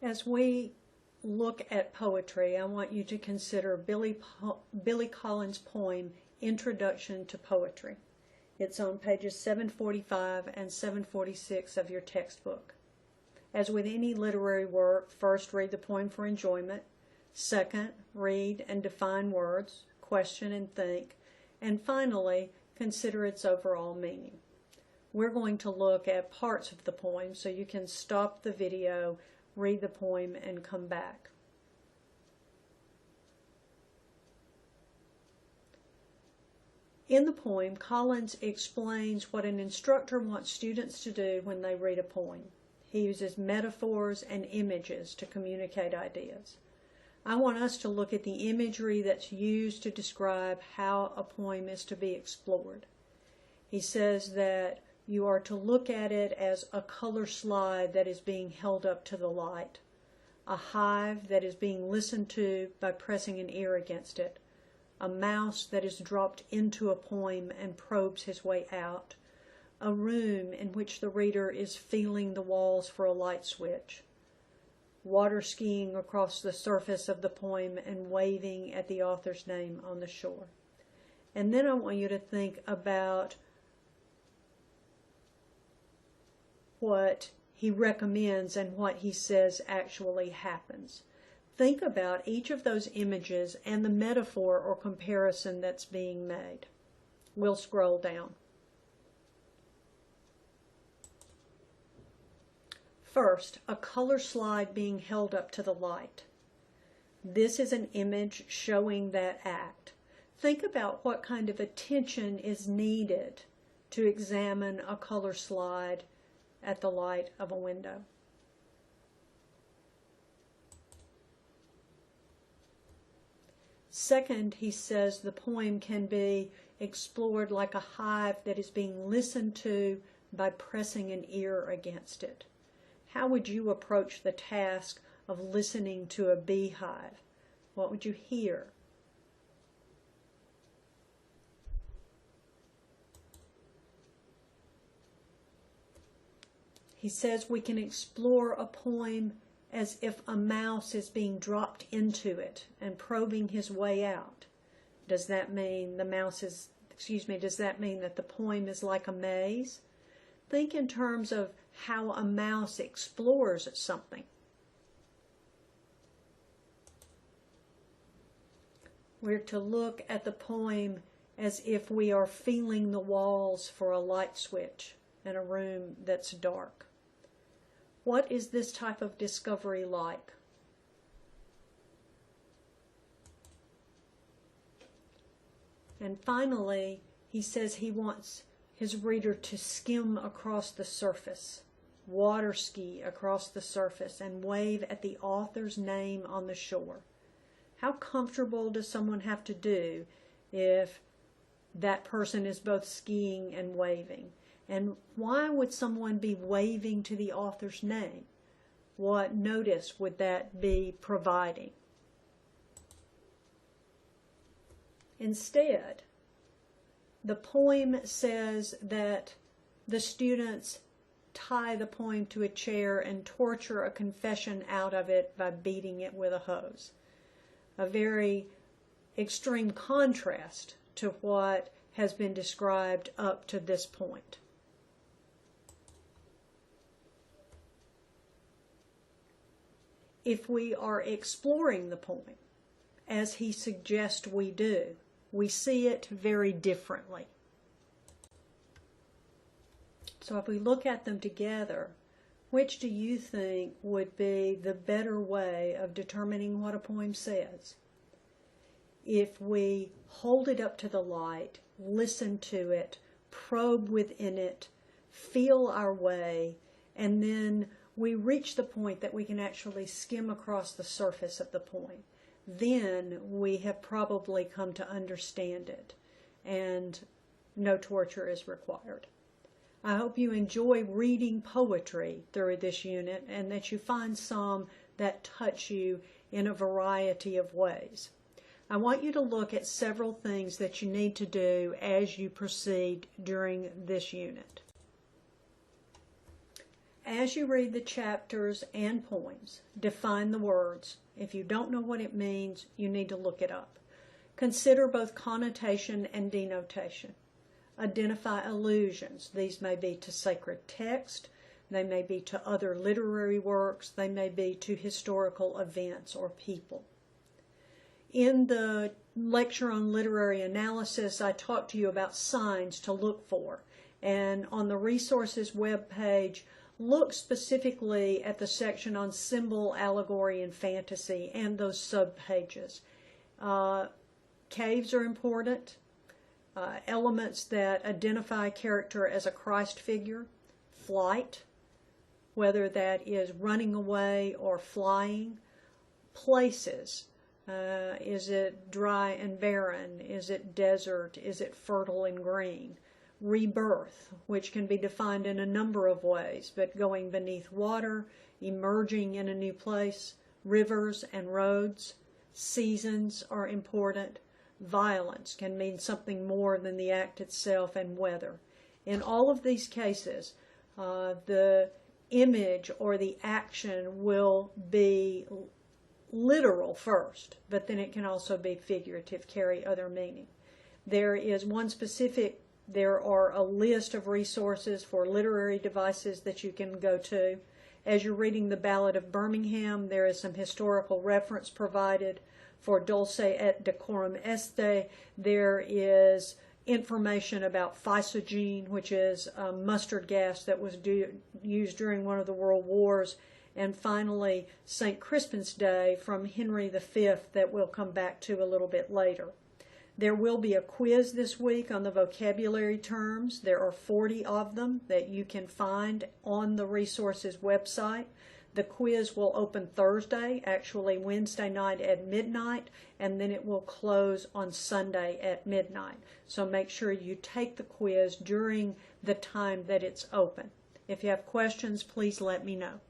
As we look at poetry, I want you to consider Billy Collins' poem, Introduction to Poetry. It's on pages 745 and 746 of your textbook. As with any literary work, first read the poem for enjoyment. Second, read and define words, question and think. And finally, consider its overall meaning. We're going to look at parts of the poem, so you can stop the video, read the poem, and come back. In the poem, Collins explains what an instructor wants students to do when they read a poem. He uses metaphors and images to communicate ideas. I want us to look at the imagery that's used to describe how a poem is to be explored. He says that you are to look at it as a color slide that is being held up to the light, a hive that is being listened to by pressing an ear against it, a mouse that is dropped into a poem and probes his way out, a room in which the reader is feeling the walls for a light switch, water skiing across the surface of the poem and waving at the author's name on the shore. And then I want you to think about what he recommends and what he says actually happens. Think about each of those images and the metaphor or comparison that's being made. We'll scroll down. First, a color slide being held up to the light. This is an image showing that act. Think about what kind of attention is needed to examine a color slide at the light of a window. Second, he says the poem can be explored like a hive that is being listened to by pressing an ear against it. How would you approach the task of listening to a beehive? What would you hear? He says we can explore a poem as if a mouse is being dropped into it and probing his way out. Does that mean does that mean that the poem is like a maze? Think in terms of how a mouse explores something. We're to look at the poem as if we are feeling the walls for a light switch in a room that's dark. What is this type of discovery like? And finally, he says he wants his reader to skim across the surface, water ski across the surface, and wave at the author's name on the shore. How comfortable does someone have to do if that person is both skiing and waving? And why would someone be waving to the author's name? What notice would that be providing? Instead, the poem says that the students tie the poem to a chair and torture a confession out of it by beating it with a hose. A very extreme contrast to what has been described up to this point. If we are exploring the poem, as he suggests we do, we see it very differently. So if we look at them together, which do you think would be the better way of determining what a poem says? If we hold it up to the light, listen to it, probe within it, feel our way, and then we reach the point that we can actually skim across the surface of the poem, then we have probably come to understand it, and no torture is required. I hope you enjoy reading poetry through this unit and that you find some that touch you in a variety of ways. I want you to look at several things that you need to do as you proceed during this unit. as you read the chapters and poems, define the words. If you don't know what it means, you need to look it up. Consider both connotation and denotation. Identify allusions. These may be to sacred text, they may be to other literary works, they may be to historical events or people. In the lecture on literary analysis, I talked to you about signs to look for. And on the resources webpage, look specifically at the section on symbol, allegory, and fantasy and those subpages. Caves are important. Elements that identify a character as a Christ figure. Flight, whether that is running away or flying. Places. Is it dry and barren? Is it desert? Is it fertile and green? Rebirth, which can be defined in a number of ways, but going beneath water, emerging in a new place. Rivers and roads. Seasons are important. Violence can mean something more than the act itself, and weather. In all of these cases, the image or the action will be literal first, but then it can also be figurative, carry other meaning. There are a list of resources for literary devices that you can go to. As you're reading the Ballad of Birmingham, there is some historical reference provided. For Dulce et Decorum Este, there is information about physogene, which is a mustard gas that was used during one of the world wars. And finally, St. Crispin's Day from Henry V that we'll come back to a little bit later. There will be a quiz this week on the vocabulary terms. There are 40 of them that you can find on the resources website. The quiz will open Thursday, actually Wednesday night at midnight, and then it will close on Sunday at midnight. So make sure you take the quiz during the time that it's open. If you have questions, please let me know.